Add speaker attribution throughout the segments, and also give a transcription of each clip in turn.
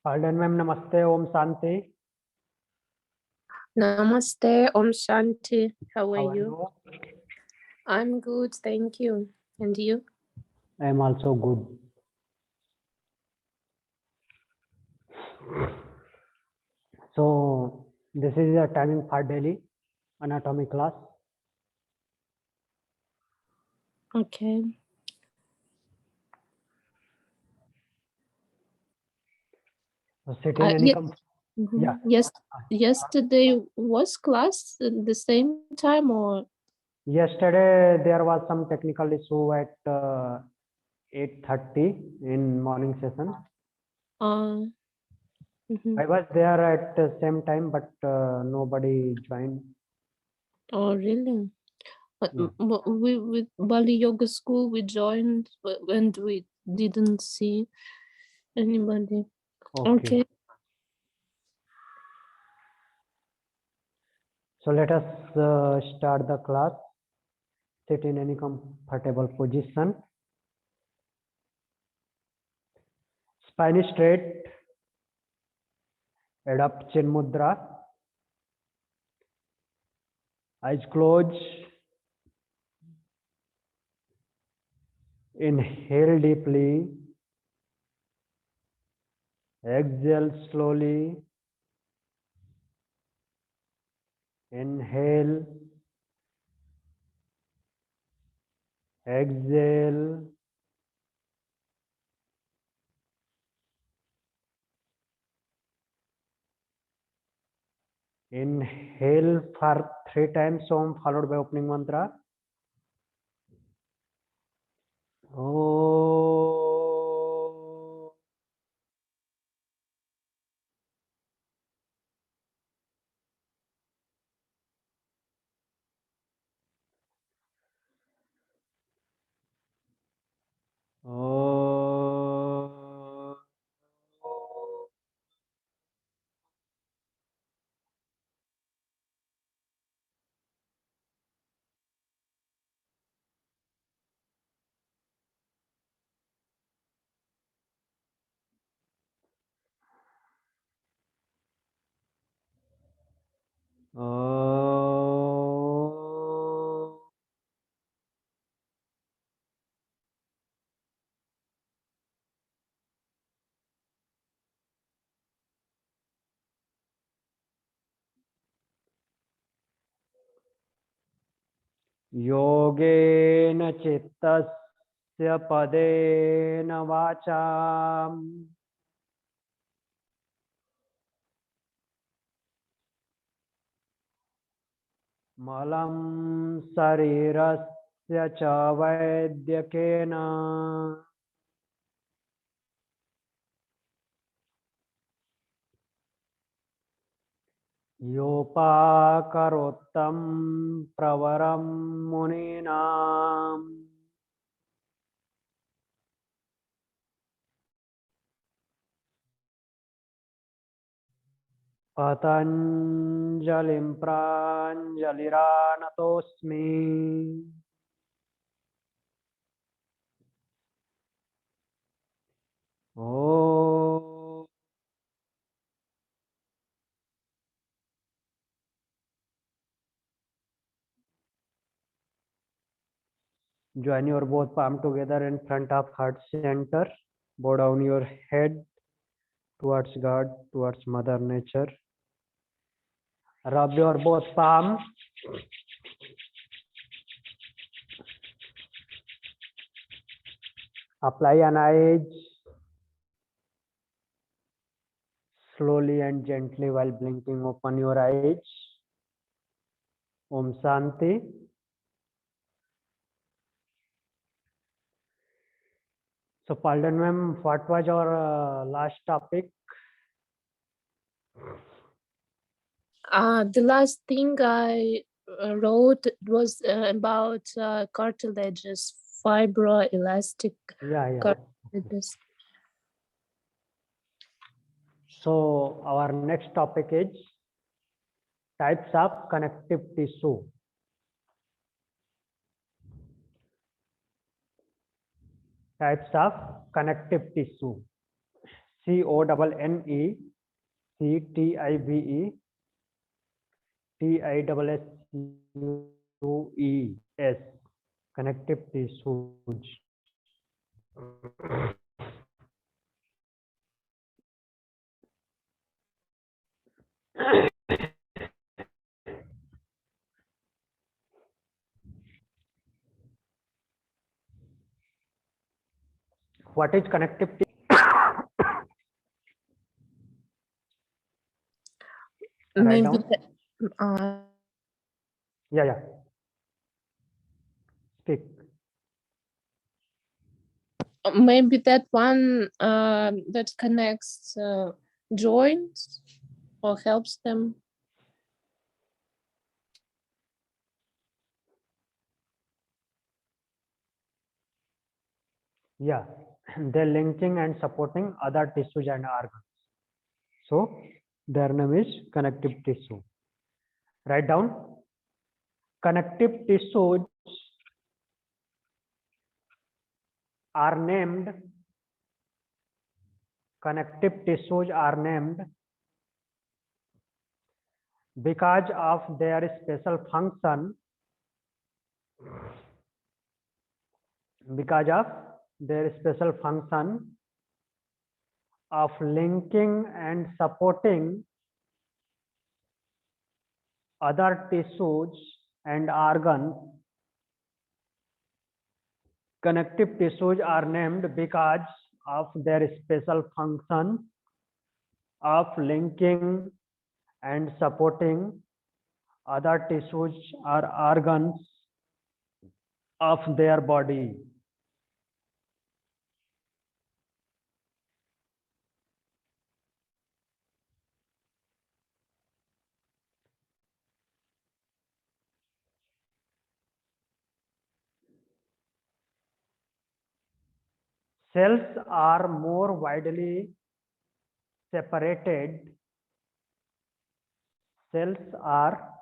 Speaker 1: Pardon, ma'am. Namaste. Om Shanti.
Speaker 2: Namaste, Om Shanti. How
Speaker 1: How
Speaker 2: are
Speaker 1: are
Speaker 2: you?
Speaker 1: you?
Speaker 2: I'm good, thank you. And you?
Speaker 1: I am also good. So, this is the timing for daily anatomy class.
Speaker 2: Okay.
Speaker 1: So, sit in any Yeah.
Speaker 2: Yes. Yesterday was class at the same time or?
Speaker 1: Yesterday there was some technical issue at 8:30 in morning session.
Speaker 2: mhm.
Speaker 1: I was there at the same time, but nobody joined.
Speaker 2: Oh, really?
Speaker 1: Yeah.
Speaker 2: We with Bali Yoga School we joined and we didn't see anybody. Okay.
Speaker 1: So let us start the class. Sit in any comfortable position. Spine straight. Adopt chin mudra. Eyes closed. Inhale deeply. Exhale slowly. Inhale. Exhale. Inhale for 3 times Om followed by opening mantra. Oh. Oh. Oh. योगेन चित्तस्य पदेन वाचाम् मलं शरीरस्य च वैद्यकेन योपाकरोत्तं प्रवरं मुनीनाम् पतञ्जलिं प्राञ्जलिरानतोऽस्मि ओ join your both palm together in front of heart center. Bow down your head towards God, towards Mother Nature. Rub your both palms. Apply an eyes slowly and gently while blinking. Open your eyes. Om Shanti. So, pardon, ma'am, what was your last topic?
Speaker 2: The last thing I wrote was about cartilages, fibroelastic cartilages.
Speaker 1: So, our next topic is types of connective tissue. Types of connective tissue. CONNECTIVES, connective tissues. What is connective tissue? Write
Speaker 2: Maybe
Speaker 1: down. Yeah. Speak.
Speaker 2: Maybe that one that connects joints or helps them.
Speaker 1: Yeah, they're linking and supporting other tissues and organs. So their name is connective tissue. Write down. Connective tissues are named. Connective tissues are named because of their special function. Because of their special function of linking and supporting other tissues and organs. Connective tissues are named because of their special function of linking and supporting other tissues or organs of their body. Cells are more widely separated. Cells are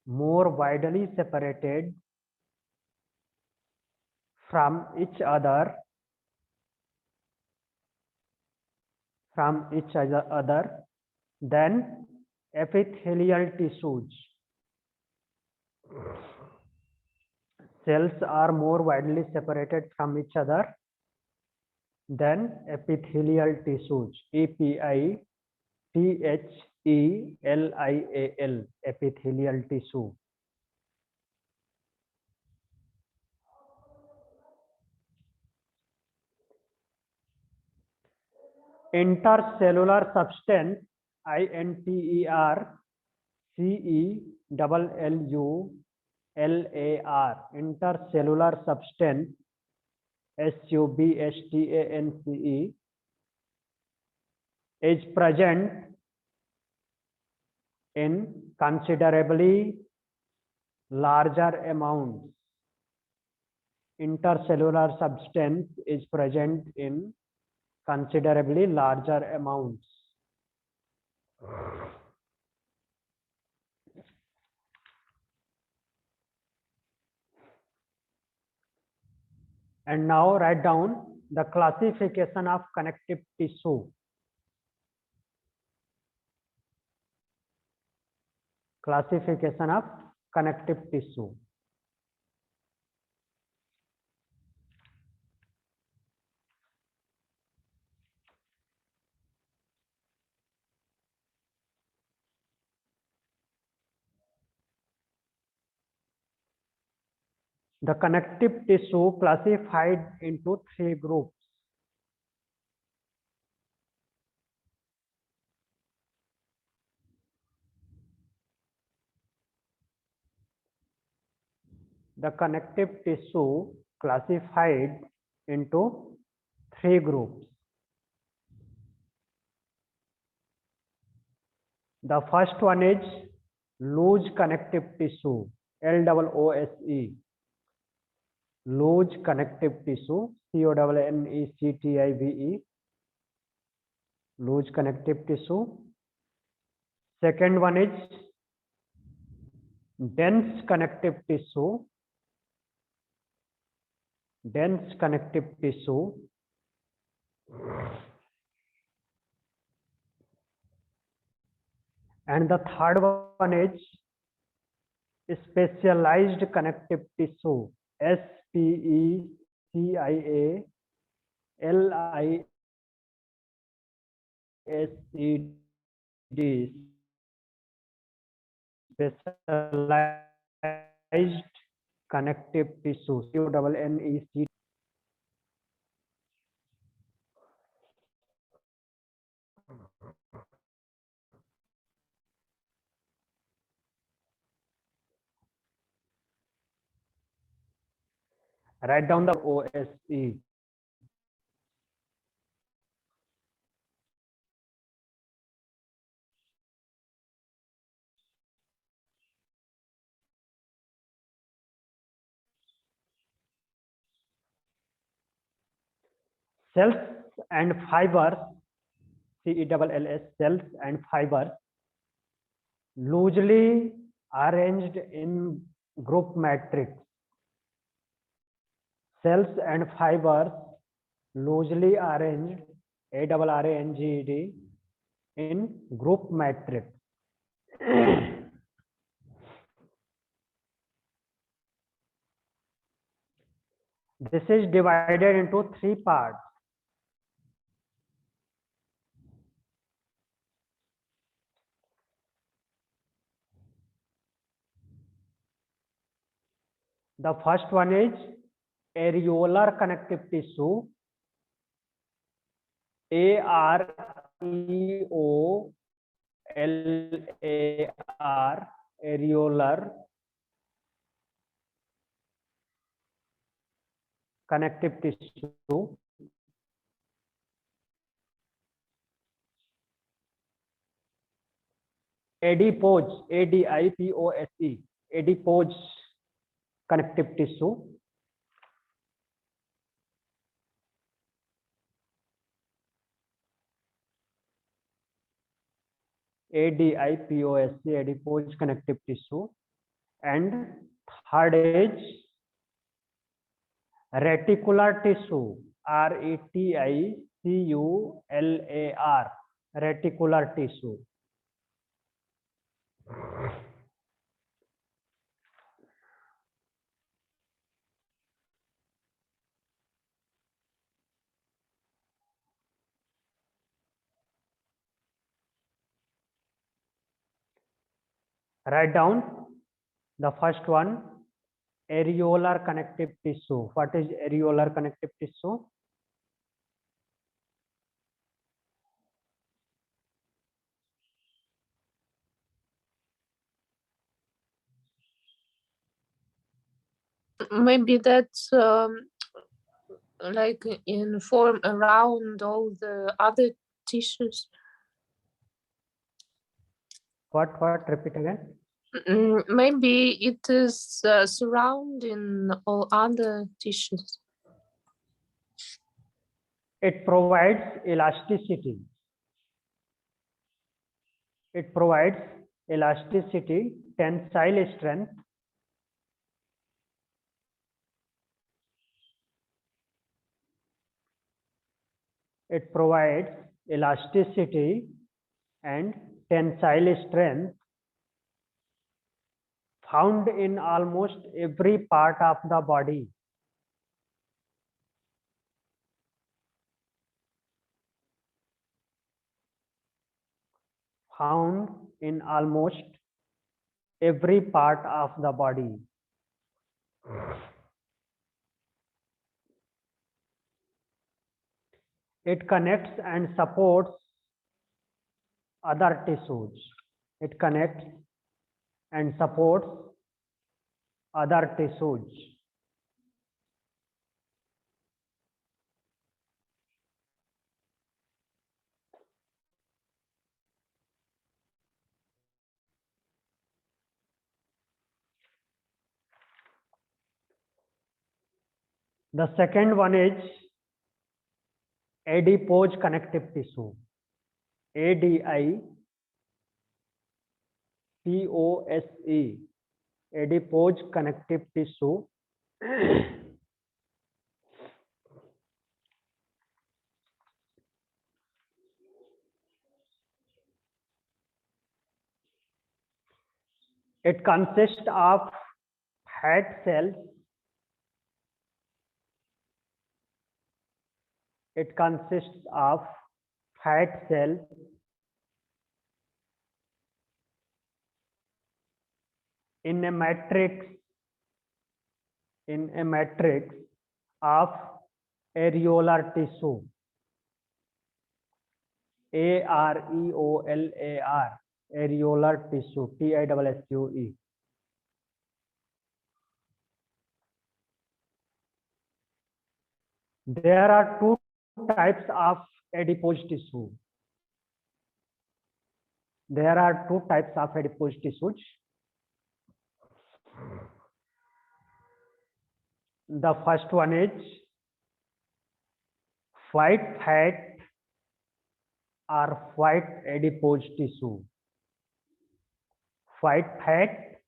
Speaker 1: more widely separated from each other than epithelial tissues. Cells are more widely separated from each other than epithelial tissues. EPITHELIAL, epithelial tissue. Intercellular substance, INTERCELLULAR, intercellular substance, SUBSTANCE, is present in considerably larger amounts. Intercellular substance is present in considerably larger amounts. And now write down the classification of connective tissue. Classification of connective tissue. The connective tissue classified into 3 groups. The connective tissue classified into 3 groups. The first one is loose connective tissue, LOOSE. Loose connective tissue, CONNECTIVE, loose connective tissue. Second one is dense connective tissue, dense connective tissue. And the third one is specialized connective tissue, SPECIALISED, specialized connective tissue, CONNECT. Write down the OSE. Cells and fibers, CELLS, cells and fibers, loosely arranged in group matrix. Cells and fibers loosely arranged, ARRANGED, in group matrix. This is divided into three parts. The first one is areolar connective tissue, AREOLAR, areolar connective tissue. Adipose, ADIPOSE, adipose connective tissue. ADIPOSE, adipose connective tissue. And third is reticular tissue, RETICULAR, reticular tissue. Write down the first one, areolar connective tissue. What is areolar connective tissue?
Speaker 2: Maybe that's like in form around all the other tissues.
Speaker 1: What? Repeat again.
Speaker 2: Maybe it is surrounding all other tissues.
Speaker 1: It provides elasticity. It provides elasticity, tensile strength, it provides elasticity and tensile strength found in almost every part of the body. Found in almost every part of the body. It connects and supports other tissues. It connects and supports other tissues. The second one is adipose connective tissue. ADIPOSE, adipose connective tissue. It consists of fat cells. It consists of fat cells in a matrix of areolar tissue. Areolar, areolar tissue, TISSUE. There are two types of adipose tissue. There are two types of adipose tissues. The first one is white fat or white adipose tissue. White fat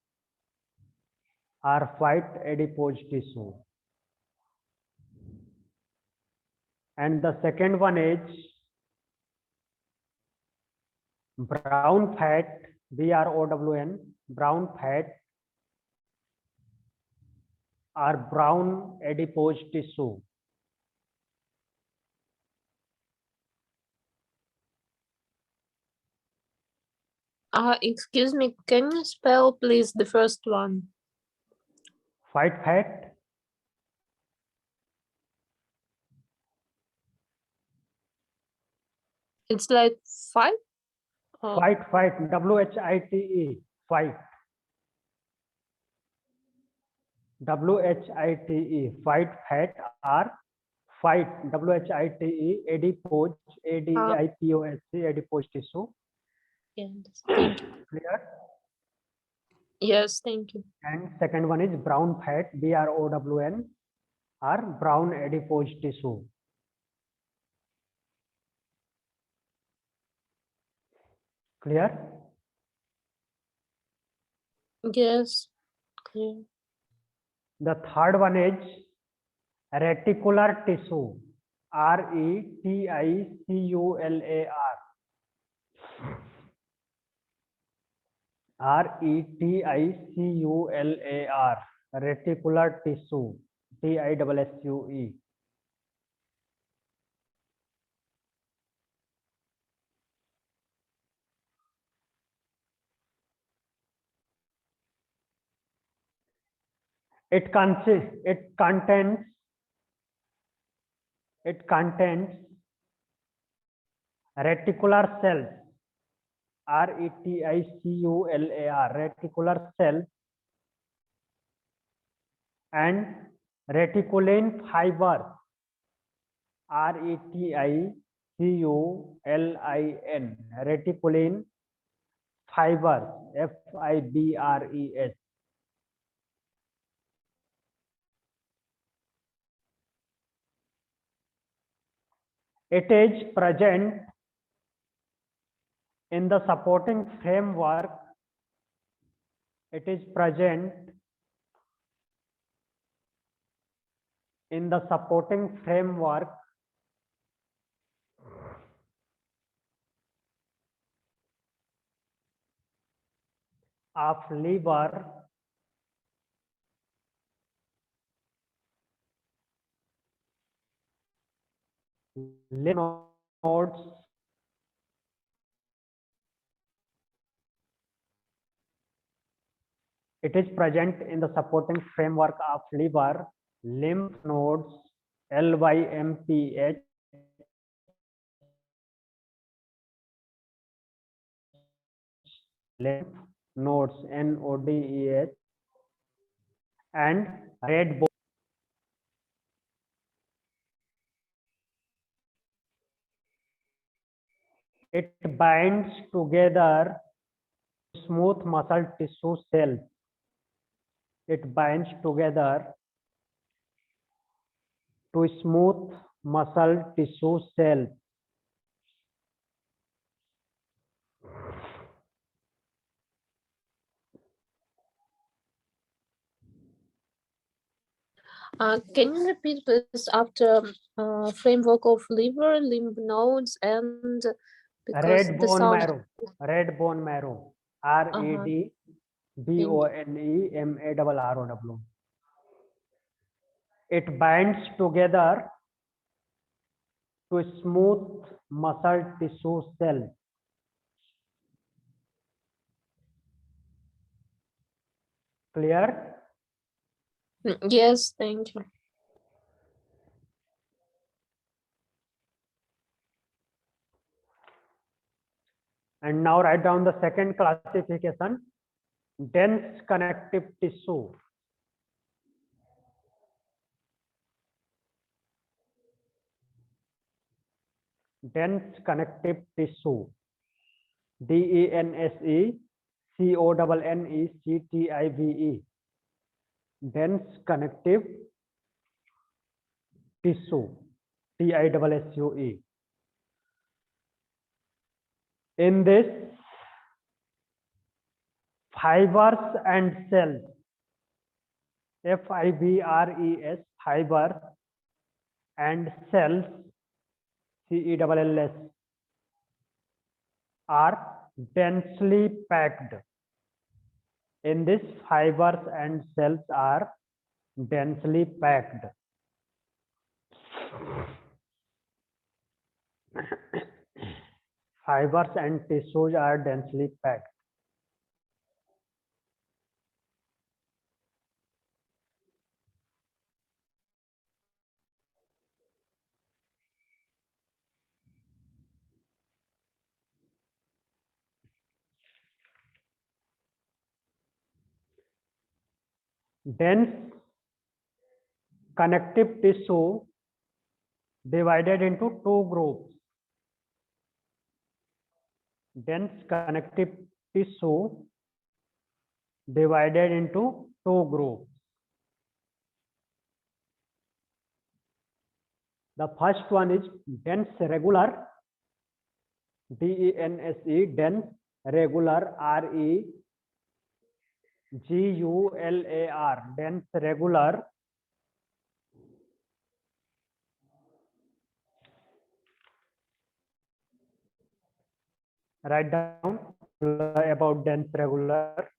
Speaker 1: or white adipose tissue. And the second one is brown fat, BROWN, brown fat or brown adipose tissue.
Speaker 2: Excuse me, can you spell please the first one?
Speaker 1: White fat,
Speaker 2: It's like 5?
Speaker 1: white, WHITE, white. WHITE, white fat or white, WHITE, adipose, ADIPOSE, adipose tissue.
Speaker 2: Yes, thank you.
Speaker 1: Clear?
Speaker 2: Yes, thank you.
Speaker 1: And second one is brown fat, BROWN, or brown adipose tissue. Clear?
Speaker 2: Yes, clear.
Speaker 1: The third one is reticular tissue, RETICULAR. RETICULAR, reticular tissue, TISSUE. It contains reticular cells, RETICULAR, reticular cells, and reticulin fibers, RETICULIN, reticulin fibers, FIBRES. It is present in the supporting framework. It is present in the supporting framework of liver, lymph nodes, it is present in the supporting framework of liver, lymph nodes, LYMPH, lymph nodes, NODEH, and red bone. It binds together smooth muscle tissue cells. It binds together to smooth muscle tissue cells.
Speaker 2: Can you repeat please after framework of liver, lymph nodes, and because
Speaker 1: Red
Speaker 2: the
Speaker 1: bone
Speaker 2: sound.
Speaker 1: marrow, red bone marrow, RED BONEMARROW. It binds together to smooth muscle tissue cells. Clear?
Speaker 2: Yes, thank you.
Speaker 1: And now write down the second classification, dense connective tissue. Dense connective tissue. DENSE CONNECTIVE. Dense connective tissue. TISSUE. In this, fibers and cells, FIBRES, fibers and cells, CELLS, are densely packed. In this, fibers and cells are densely packed. Fibers and tissues are densely packed. Dense connective tissue divided into two groups. Dense connective tissue divided into two groups. The first one is dense regular, DENSE, dense regular, REGULAR, dense regular. Write down about dense regular.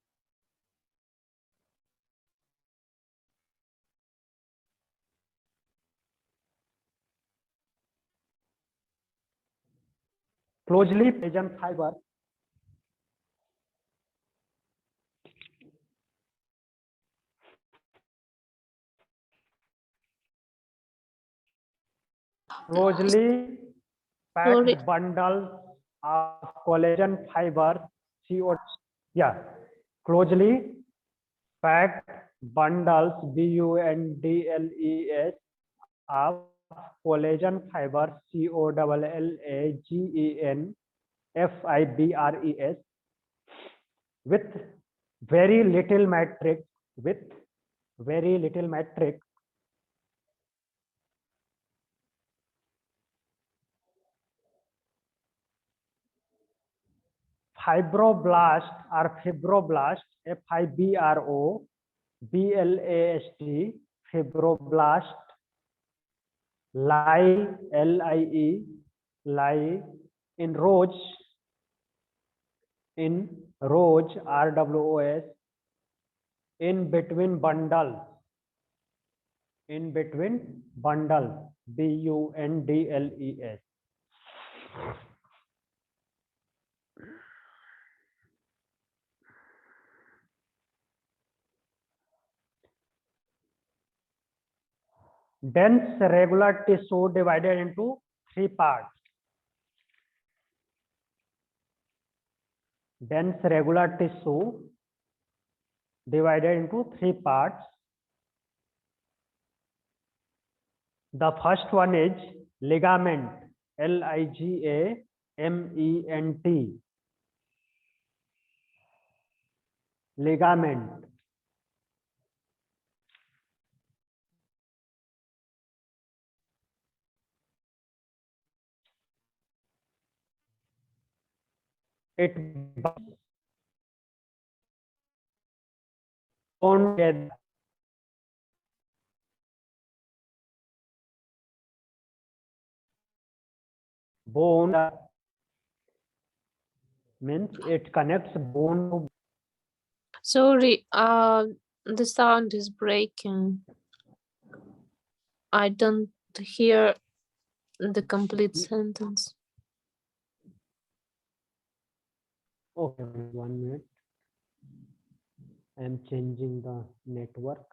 Speaker 1: Closely present fiber. Closely
Speaker 2: Sorry.
Speaker 1: packed bundles of collagen fibers, closely packed bundles, BUNDLES, of collagen fibers, COLLAGEN FIBRES, with very little matrix, fibroblast or fibroblast, FIBROBLAST, fibroblast, lie in rows, RWOS, in between bundles, BUNDLES. Dense regular tissue divided into three parts. Dense regular tissue divided into three parts. The first one is ligament, LIGAMENT, ligament. It bonds together. Bone means it connects bone to
Speaker 2: Sorry, the sound is breaking. I don't hear the complete sentence.
Speaker 1: Okay, 1 minute. I am changing the network.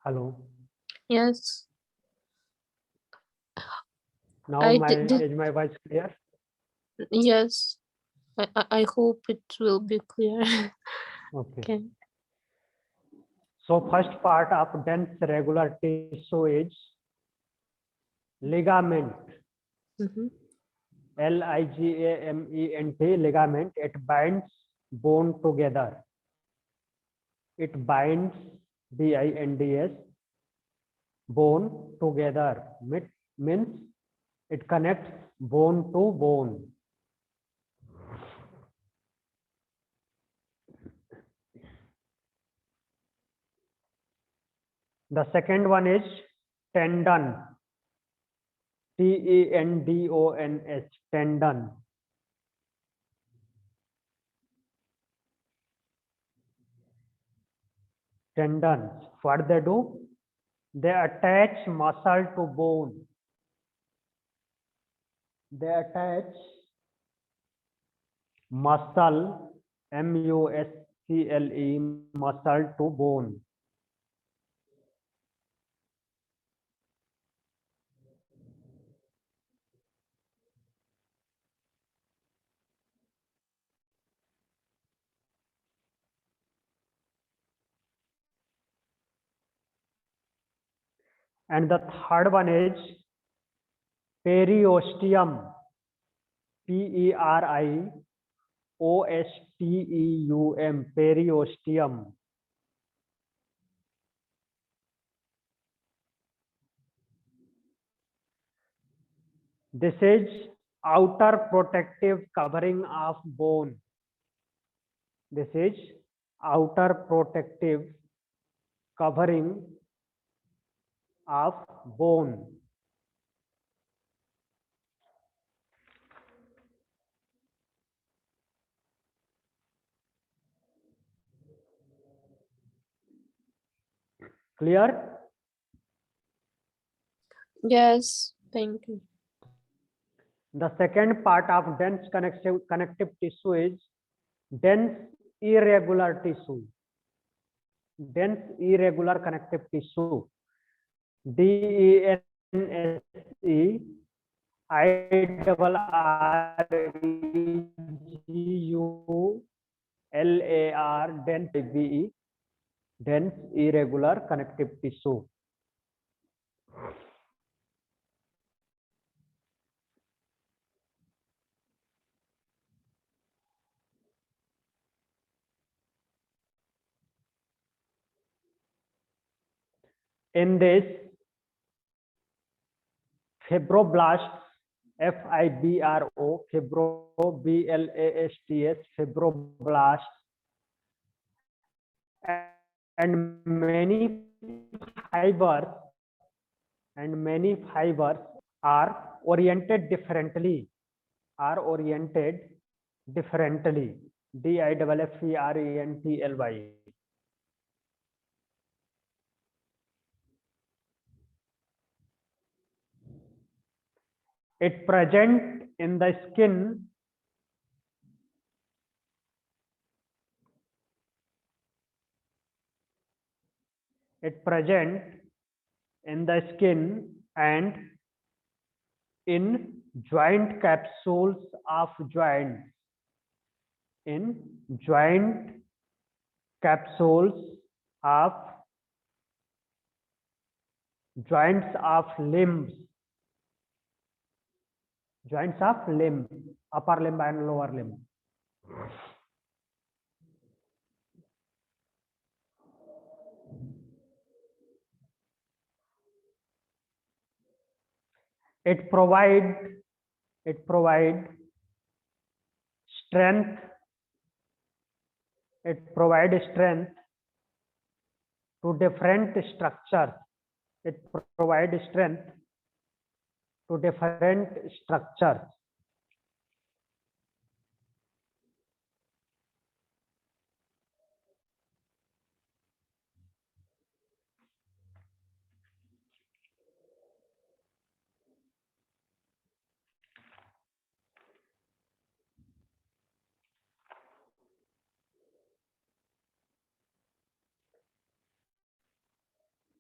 Speaker 1: Hello.
Speaker 2: Yes,
Speaker 1: Now is my voice clear?
Speaker 2: yes. I hope it will be clear.
Speaker 1: Okay.
Speaker 2: Okay.
Speaker 1: So first part of dense regular tissue is ligament.
Speaker 2: Mhm.
Speaker 1: Ligament, ligament. It binds bone together. It binds binds bone together. Means it connects bone to bone. The second one is tendon. Tendons. Tendon. Tendons. What they do? They attach muscle to bone. They attach muscle, muscle, muscle to bone. And the third one is periosteum. Periosteum. Periosteum. This is outer protective covering of bone. This is outer protective covering of bone. Clear?
Speaker 2: Yes, thank you.
Speaker 1: The second part of dense connective tissue is dense irregular tissue. Dense irregular connective tissue. DENSE IRREGULAR dense irregular connective tissue. In this, fibroblasts, fibroblasts, and many fibers are oriented differently. DIFFERENTLY. It present in the skin. It present in the skin and in joint capsules of joints. In joint capsules of joints of limbs. Joints of limb, upper limb and lower limb. It provide strength. It provide strength to different structures. It provide strength to different structures.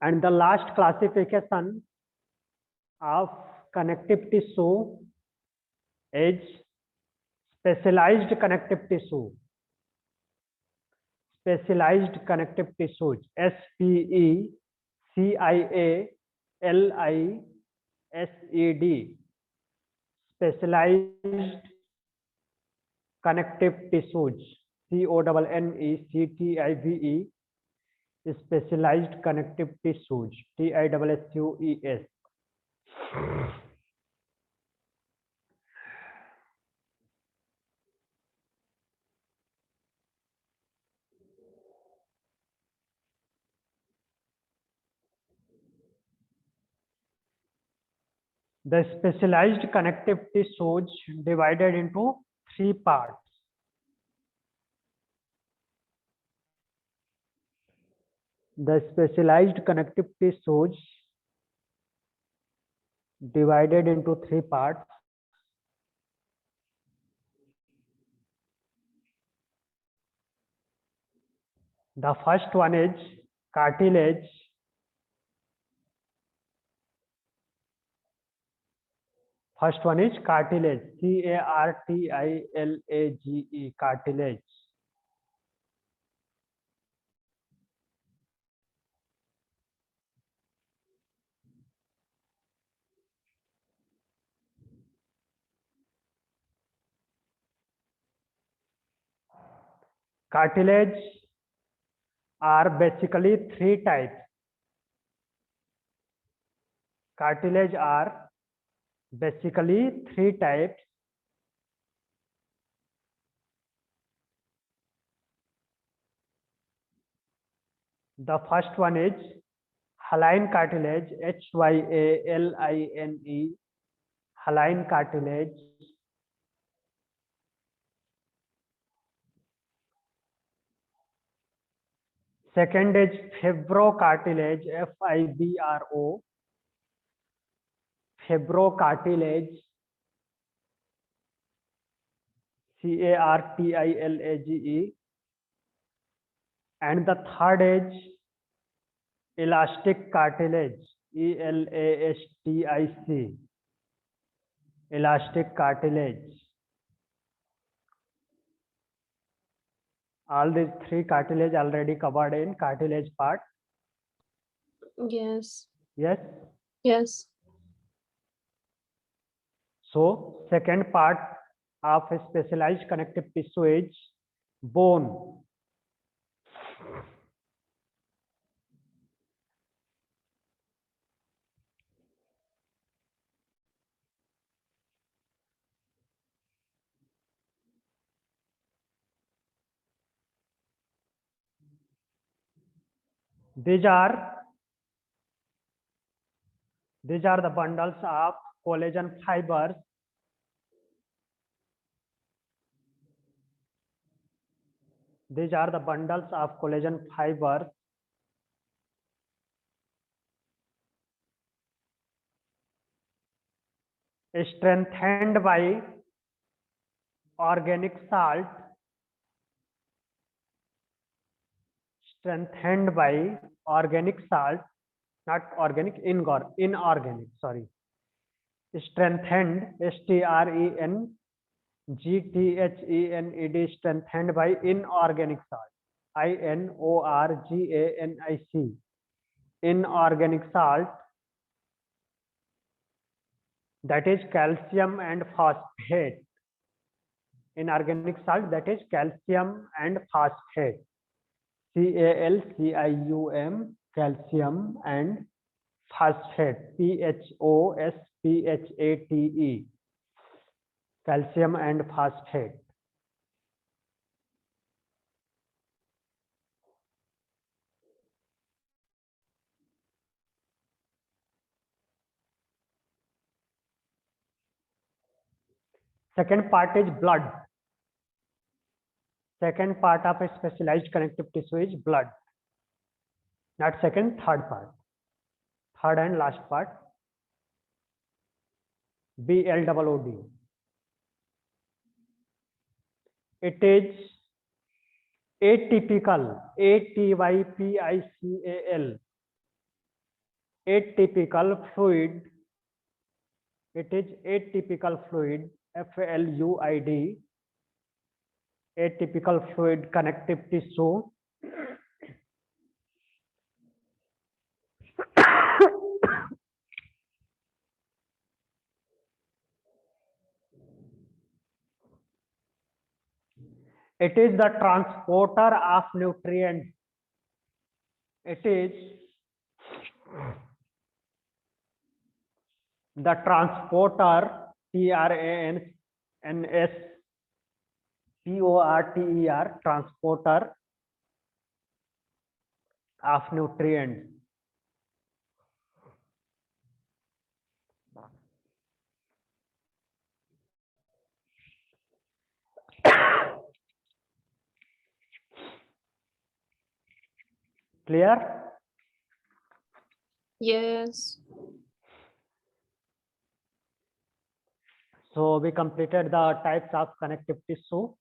Speaker 1: And the last classification of connective tissue is specialized connective tissue. Specialized connective tissues, SPECIALISED. Specialized connective tissues, CONNECTIVE. Specialized connective tissues, TISSUES. The specialized connective tissues divided into 3 parts. The specialized connective tissues divided into 3 parts. The first one is cartilage. First one is cartilage, CARTILAGE, cartilage. Cartilage are basically 3 types. Cartilage are basically 3 types. The first one is hyaline cartilage, HYALINE, hyaline cartilage. Second is fibrocartilage, FIBRO, fibrocartilage, CARTILAGE. And the third is elastic cartilage, ELASTIC, elastic cartilage. All these 3 cartilage already covered in cartilage part.
Speaker 2: Yes.
Speaker 1: Yes.
Speaker 2: Yes.
Speaker 1: So second part of a specialized connective tissue is bone. These are the bundles of collagen fibers. These are the bundles of collagen fibers strengthened by organic salt. Strengthened by organic salt, not organic, inorganic, sorry. Strengthened, STRENGTHENED, strengthened by inorganic salt, INORGANIC, inorganic salt, that is calcium and phosphate. Inorganic salt, that is calcium and phosphate, CALCIUM, calcium and phosphate, PHOSPHATE. PHATE, calcium and phosphate. Second part is blood. Second part of a specialized connective tissue is blood. Not second, third part. Third and last part. BLOOD. It is atypical, ATYPICAL, atypical fluid. It is atypical fluid, FLUID, atypical fluid connective tissue. It is the transporter of nutrients. It is the transporter, TRANSPORTER, transporter of nutrients. Clear?
Speaker 2: Yes.
Speaker 1: So we completed the types of connective tissue.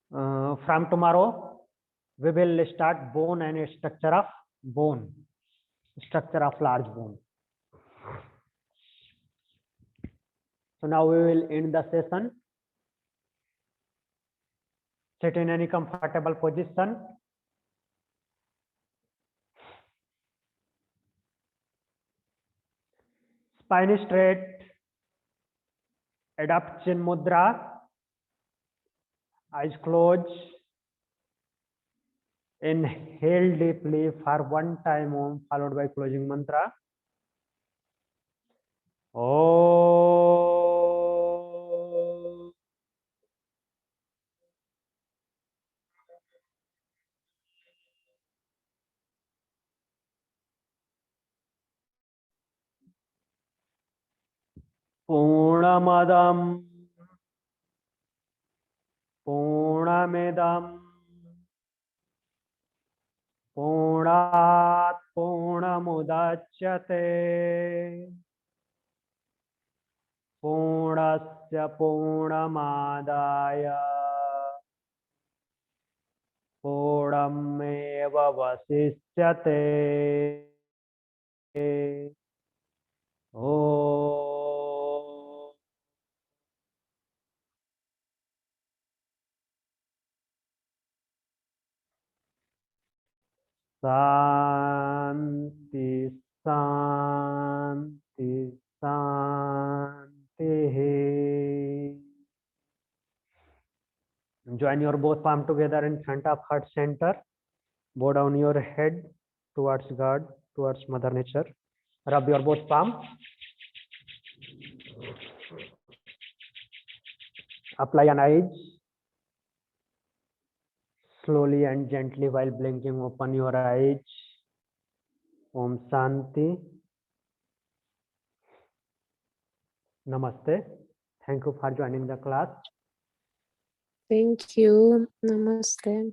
Speaker 1: From tomorrow, we will start bone and structure of bone, structure of large bone. So now we will end the session. Sit in any comfortable position. Spine straight. Adopt chin mudra. Eyes closed. Inhale deeply for 1 time Om, followed by closing mantra. Om. Purnamadam Purnamidam Purnat Purnamudachyate Purnasya Purnamadaya Purnameva Vasishyate. Oh. Santi, Santi, Santi. Join your both palm together in front of heart center. Bow down your head towards God, towards Mother Nature. Rub your both palm. Apply an eyes. Slowly and gently while blinking, open your eyes. Om Shanti. Namaste. Thank you for joining the class.
Speaker 2: Thank you. Namaste.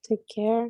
Speaker 2: Take care.